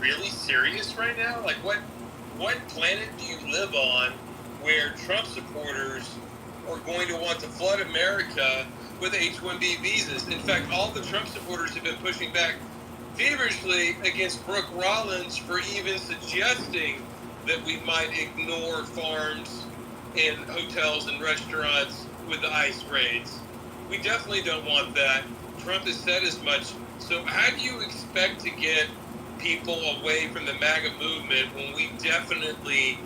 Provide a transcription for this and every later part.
really serious right now? Like, what planet do you live on where Trump supporters are going to want to flood America with H-1B visas? In fact, all the Trump supporters have been pushing back feverishly against Brooke Rollins for even suggesting that we might ignore farms and hotels and restaurants with the ICE raids. We definitely don't want that. Trump has said as much. So how do you expect to get people away from the MAGA movement when we definitely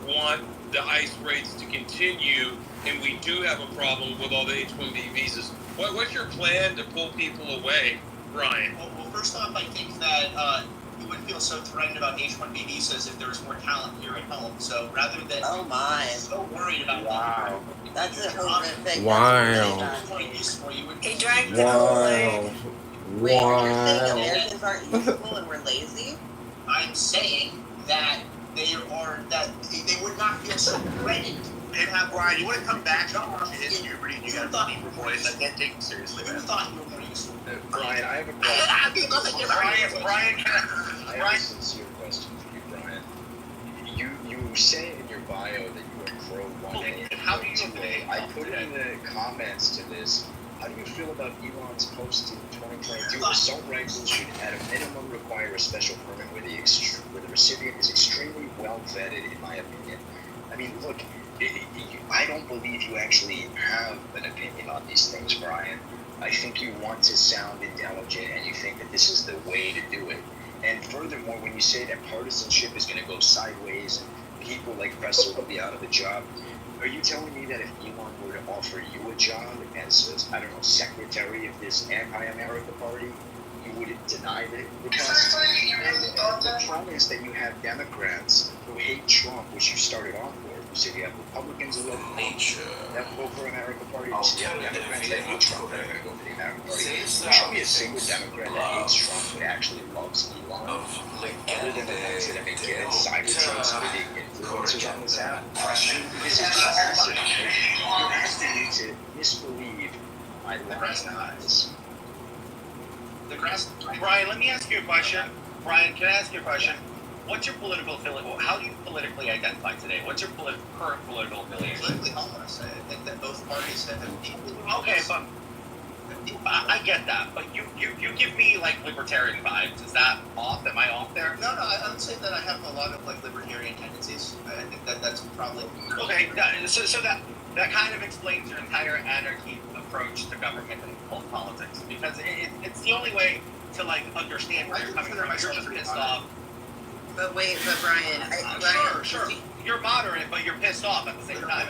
want the ICE raids to continue and we do have a problem with all the H-1B visas? What's your plan to pull people away, Brian? Well, first off, I think that you wouldn't feel so threatened about H-1B visas if there was more talent here at home. So rather than so worried about that's a horrific. Wow. He dragged it all away. Wait, you're saying Americans aren't useful and we're lazy? I'm saying that they would not feel so threatened. And Brian, you want to come back to his puberty? You got to deeper voice. I can't take him seriously. Who thought you were more useful? Brian, I have a question. Brian, I have a sincere question for you, Brian. You say in your bio that you are pro 1A. How do you feel? I put in the comments to this. How do you feel about Elon's post in 2022? Assault rifles should at a minimum require a special permit where the recipient is extremely well vetted, in my opinion. I mean, look, I don't believe you actually have an opinion on these things, Brian. I think you want to sound intelligent and you think that this is the way to do it. And furthermore, when you say that partisanship is going to go sideways and people like Presser will be out of a job, are you telling me that if Elon were to offer you a job as I don't know, secretary of this anti-America party, you would deny the request? And the problem is that you have Democrats who hate Trump, which you started off with. You said you have Republicans who love that vote for America Party. You said you have Democrats that hate Trump that are going to go for the American Party. Show me a single Democrat that hates Trump that actually loves Elon. Other than the ones that have been getting Cybertrucks for the influencers on this app. This is massive. You're asking me to misbelieve my lying eyes. Brian, let me ask you a question. Brian, can I ask you a question? What's your political affiliation? How do you politically identify today? What's your current political affiliation? Politically homeless. I think that both parties have deeply. Okay, but I get that. But you give me like libertarian vibes. Is that off? Am I off there? No, I would say that I have a lot of like libertarian tendencies. I think that's probably okay. So that kind of explains your entire anarchy approach to government and politics, because it's the only way to like understand where you're coming from. You're just pissed off. But Brian, Sure. You're moderate, but you're pissed off at the same time.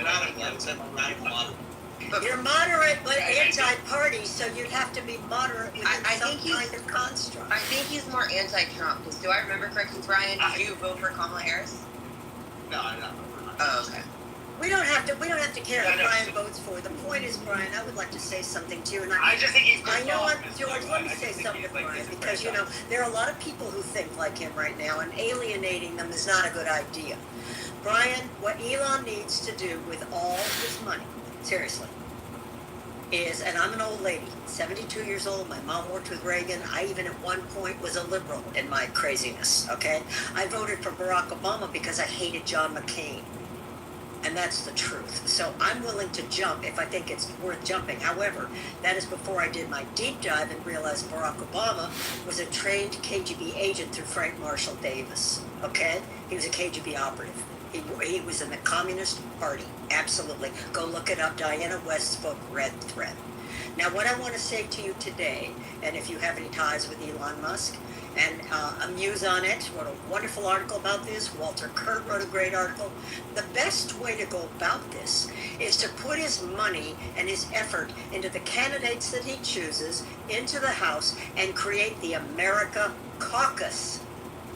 You're moderate, but anti-party, so you'd have to be moderate within some kind of construct. I think he's more anti-Trump. Because do I remember correctly, Brian? Did you vote for Kamala Harris? No, I'm not. Oh, okay. We don't have to care what Brian votes for. The point is, Brian, I would like to say something to you. And I just think he's I know, George, let me say something to Brian, because, there are a lot of people who think like him right now, and alienating them is not a good idea. Brian, what Elon needs to do with all his money, seriously, is, and I'm an old lady, 72 years old, my mom worked with Reagan, I even at one point was a liberal in my craziness, okay? I voted for Barack Obama because I hated John McCain. And that's the truth. So I'm willing to jump if I think it's worth jumping. However, that is before I did my deep dive and realized Barack Obama was a trained KGB agent through Frank Marshall Davis. Okay? He was a KGB operative. He was in the Communist Party. Absolutely. Go look it up. Diana West's book, Red Thread. Now, what I want to say to you today, and if you have any ties with Elon Musk, and Amuse on it, wrote a wonderful article about this. Walter Kurt wrote a great article. The best way to go about this is to put his money and his effort into the candidates that he chooses into the House and create the America Caucus.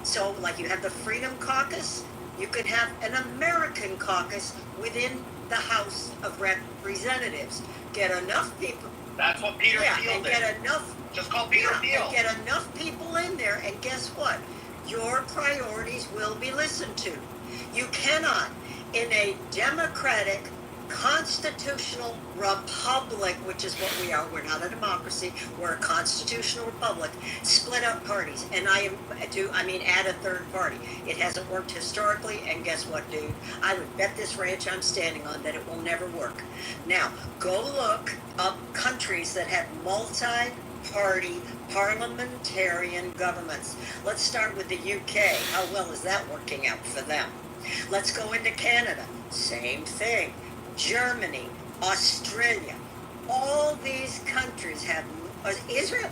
So, like you have the Freedom Caucus, you could have an American caucus within the House of Representatives. Get enough people. That's what Peter Thiel did. Get enough. Just call Peter Thiel. And get enough people in there, and guess what? Your priorities will be listened to. You cannot, in a democratic constitutional republic, which is what we are. We're not a democracy. We're a constitutional republic. Split up parties, and I mean add a third party. It hasn't worked historically, and guess what, dude? I would bet this ranch I'm standing on that it will never work. Now, go look up countries that have multi-party parliamentarian governments. Let's start with the UK. How well is that working out for them? Let's go into Canada. Same thing. Germany, Australia, all these countries have, Israel,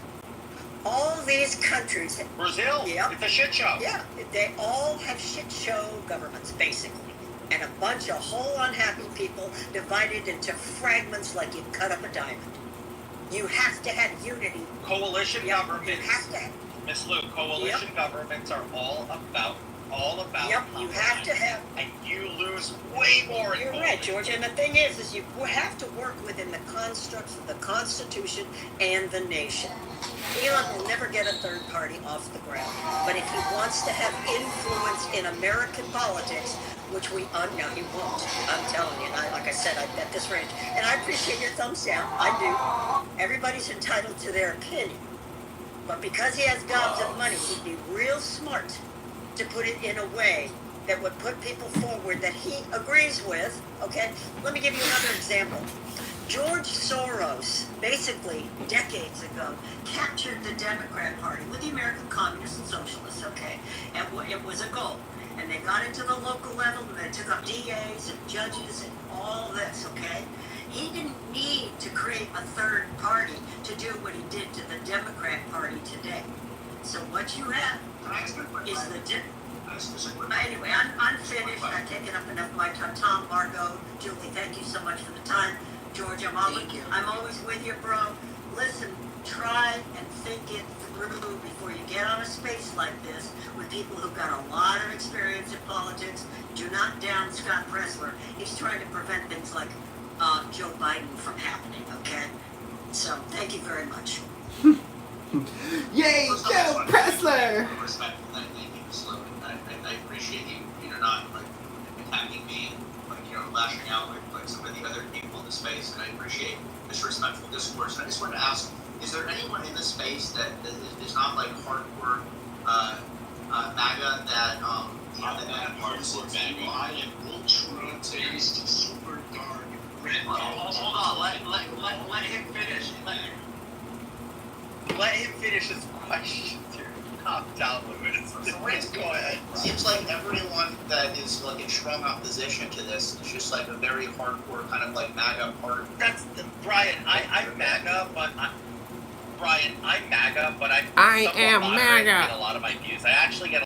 all these countries. Brazil, Yep. It's a shit show. Yeah, they all have shit show governments, basically. And a bunch of whole unhappy people divided into fragments like you cut up a diamond. You have to have unity. Coalition Yep, governments. You have to have. Miss Lou, coalition governments are all about Yep, you have to have. And you lose way more. You're right, George. And the thing is you have to work within the constructs of the Constitution and the nation. Elon will never get a third party off the ground. But if he wants to have influence in American politics, which no, he won't. I'm telling you. And like I said, I bet this range. And I appreciate your thumbs down. I do. Everybody's entitled to their opinion. But because he has gobs of money, he'd be real smart to put it in a way that would put people forward that he agrees with. Okay, let me give you another example. George Soros, basically decades ago, captured the Democrat Party with the American Communists and Socialists, okay? And it was a goal. And they got into the local level, and they took up DAs and judges and all this, okay? He didn't need to create a third party to do what he did to the Democrat Party today. So what you have is anyway, I'm finished. I've taken up enough of my time. Tom, Margot, Julie, thank you so much for the time. George, I'm always with you, bro. Listen, try and think it through before you get on a space like this with people who've got a lot of experience in politics. Do not down Scott Presler. He's trying to prevent things like Joe Biden from happening, okay? So, thank you very much. Yay, Joe Pressler! Respectful, thank you, Ms. Lou. I appreciate you not like attacking me, like lashing out like some of the other people in the space, and I appreciate this respectful discourse. And I just wanted to ask, is there anyone in the space that is not like hardcore MAGA that Hardcore MAGA. I am ultra-based, super dark, red. Hold on, let him finish. Let him finish his question, dude. Calm down, Lewis. Just go ahead. Seems like everyone that is like in strong opposition to this is just like a very hardcore kind of like MAGA part. That's Brian. I'm MAGA, but I'm I am MAGA. get a lot of my views. I actually get